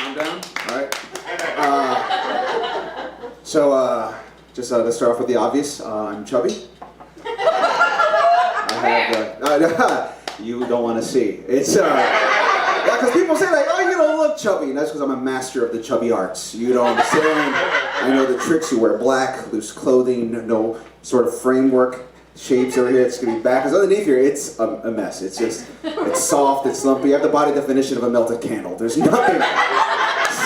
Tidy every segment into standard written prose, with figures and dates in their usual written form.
Calm down. All right. Let's start off with the obvious. I'm chubby. You don't want to see. It's yeah, because people say like, oh, you don't look chubby, and that's because I'm a master of the chubby arts. You don't understand. I know the tricks. You wear black, loose clothing, no sort of framework. Shapes over here, it's gonna be back. Because underneath here, it's a mess. It's soft, it's lumpy. You have the body definition of a melted candle. There's nothing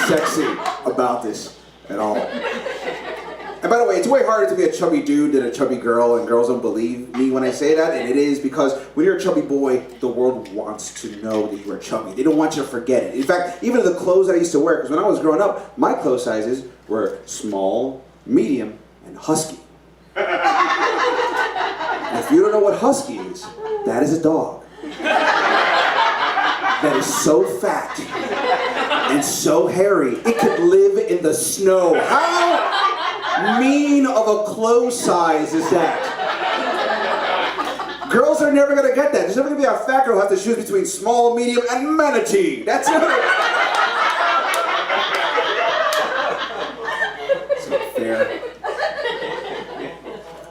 sexy about this at all. And by the way, it's way harder to be a chubby dude than a chubby girl, and girls don't believe me when I say that, and it is because when you're a chubby boy, the world wants to know that you are chubby. They don't want you to forget it. In fact, even the clothes I used to wear, because when I was growing up, my clothes sizes were small, medium, and husky. If you don't know what husky is, that is a dog that is so fat and so hairy, it could live in the snow. How mean of a clothes size is that? Girls are never going to get that. There's never going to be a fat girl who has to choose between small, medium, and manatee. That's it. It's not fair.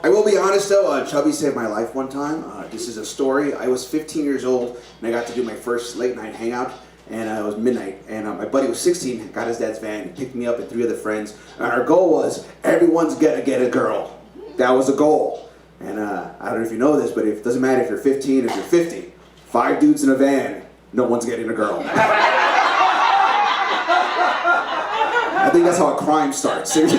I will be honest though, Chubby saved my life one time. This is a story. I was 15 years old and I got to do my first late night hangout, and it was midnight, and my buddy was 16, got his dad's van, picked me up and 3 other friends, and our goal was everyone's gonna get a girl. That was the goal. And I don't know if you know this, but it doesn't matter if you're 15 or if you're 50, 5 dudes in a van, no one's getting a girl. I think that's how a crime starts. It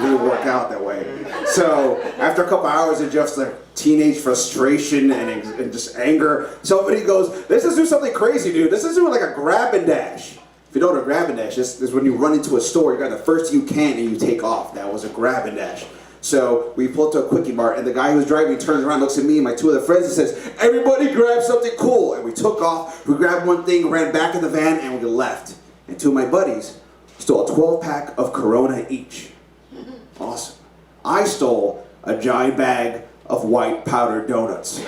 didn't work out that way. So after a couple hours of just like teenage frustration and just anger, somebody goes, let's just do something crazy, dude. Let's just do like a grab and dash. If you know what a grab and dash is, when you run into a store, you got the first you can and you take off. That was a grab and dash. So we pulled to a Quickie Mart, and the guy who's driving turns around, looks at me and my 2 other friends and says, everybody grab something cool. And we took off, we grabbed one thing, ran back in the van, and we left. And 2 of my buddies stole a 12-pack of Corona each. Awesome. I stole a giant bag of white powdered donuts.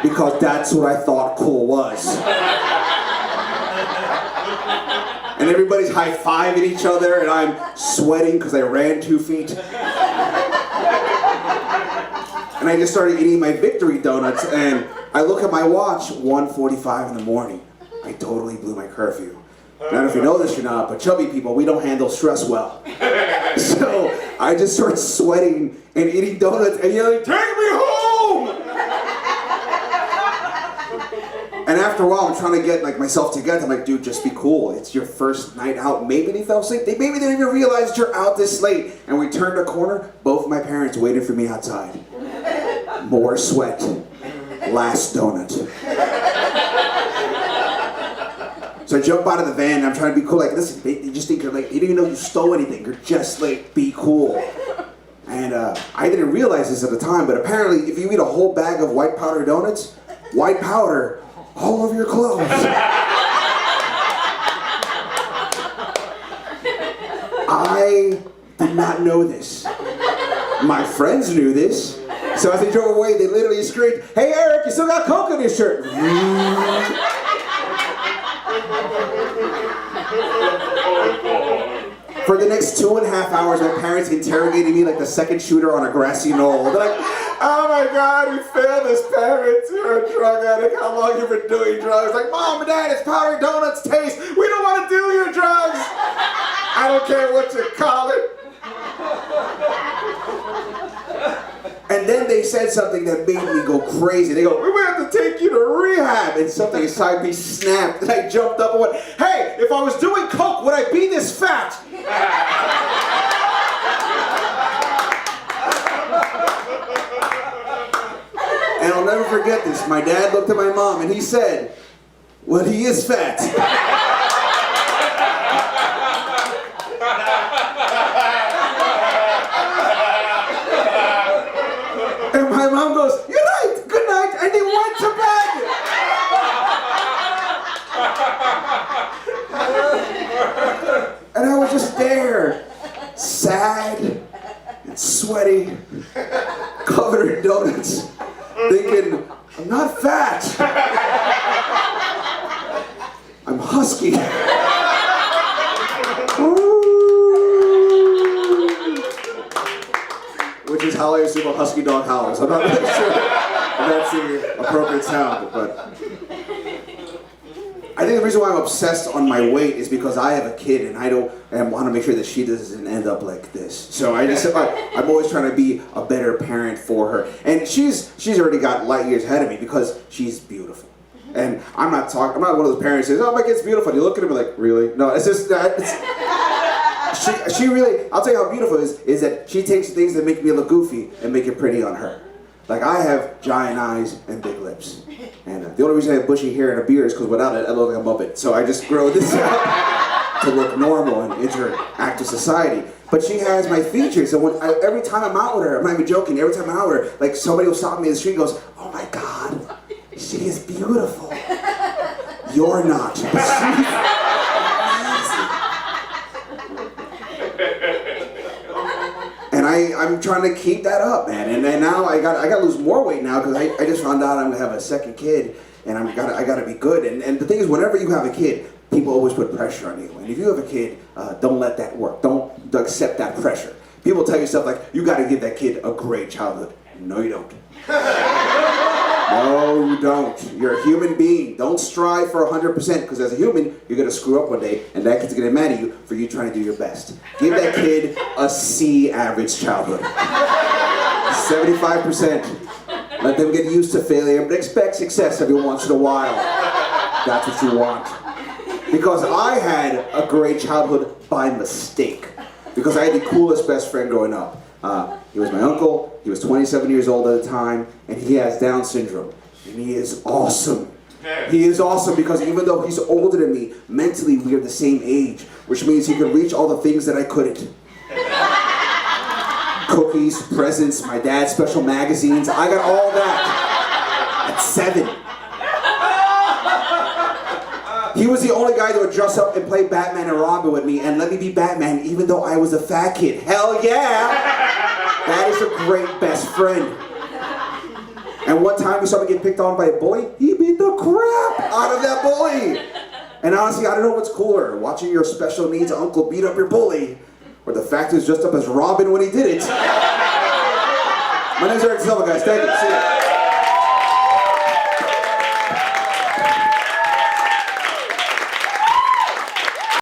Because that's what I thought cool was. And everybody's high-fiving each other, and I'm sweating because I ran 2 feet. And I just started eating my victory donuts, and I look at my watch, 1:45 in the morning. I totally blew my curfew. I don't know if you know this or not, but chubby people, we don't handle stress well. So I just started sweating and eating donuts and yelling, take me home! And after a while, I'm trying to get like myself together. I'm like, dude, just be cool. It's your first night out. Maybe they fell asleep. Maybe they didn't even realize that you're out this late. And we turned a corner. Both of my parents waited for me outside. More sweat. Last donut. So I jump out of the van and I'm trying to be cool. Like, listen, they just think you're late. You didn't even know you stole anything. You're just late. Be cool. And I didn't realize this at the time, but apparently if you eat a whole bag of white powder donuts, white powder all over your clothes. I did not know this. My friends knew this. So as they drove away, they literally screamed, hey Eric, you still got Coke in your shirt. For the next 2.5 hours, my parents interrogated me like the second shooter on a grassy knoll. They're like, oh my God, we failed as parents. You're a drug addict. How long you been doing drugs? Like, Mom and Dad, it's powdered donuts taste. We don't want to do your drugs. I don't care what you call it. And then they said something that made me go crazy. They go, we might have to take you to rehab. And something inside me snapped. And I jumped up and went, hey, if I was doing coke, would I be this fat? And I'll never forget this. My dad looked at my mom and he said, well, he is fat. And my mom goes, you're right, good night, and he went to bed. And I was just there, sad and sweaty, covered in donuts, thinking, I'm not fat. husky. Which is how I assume a husky dog howls. I'm not really sure if that's the appropriate sound, but I think the reason why I'm obsessed on my weight is because I have a kid and I want to make sure that she doesn't end up like this. So I'm always trying to be a better parent for her. And she's already got light years ahead of me because she's beautiful. And I'm not one of those parents who says, "Oh, my kid's beautiful." You look at him like, really? No, it's just that. She really, I'll tell you how beautiful it is that she takes things that make me look goofy and make it pretty on her. Like I have giant eyes and big lips. And the only reason I have bushy hair and a beard is because without it, I look like a Muppet. So I just grow this out to look normal and interact with society. But she has my features, so every time I'm out with her, I'm not even joking, every time I'm out with her, like somebody will stop me in the street and goes, "Oh my God, she is beautiful." You're not. And I'm trying to keep that up, man. And then now I got to lose more weight now because I just found out I'm gonna have a second kid, and I gotta be good. And the thing is, whenever you have a kid, people always put pressure on you. And if you have a kid, don't let that work. Don't accept that pressure. People tell you stuff like, "You got to give that kid a great childhood." No, you don't. No, you don't. You're a human being. Don't strive for 100% because as a human, you're going to screw up one day and that kid's going to get mad at you for you trying to do your best. Give that kid a C average childhood. 75%. Let them get used to failure, but expect success every once in a while. That's what you want. Because I had a great childhood by mistake. Because I had the coolest best friend growing up. He was my uncle, he was 27 years old at the time, and he has Down syndrome. And he is awesome. He is awesome because even though he's older than me, mentally we are the same age, which means he can reach all the things that I couldn't. Cookies, presents, my dad's special magazines, I got all that at 7. He was the only guy that would dress up and play Batman and Robin with me and let me be Batman even though I was a fat kid. Hell yeah! That is a great best friend. And one time we saw me get picked on by a bully, he beat the crap out of that bully. And honestly, I don't know what's cooler, watching your special needs uncle beat up your bully, or the fact he was dressed up as Robin when he did it. My name's DaSilva, guys. Thank you. See ya.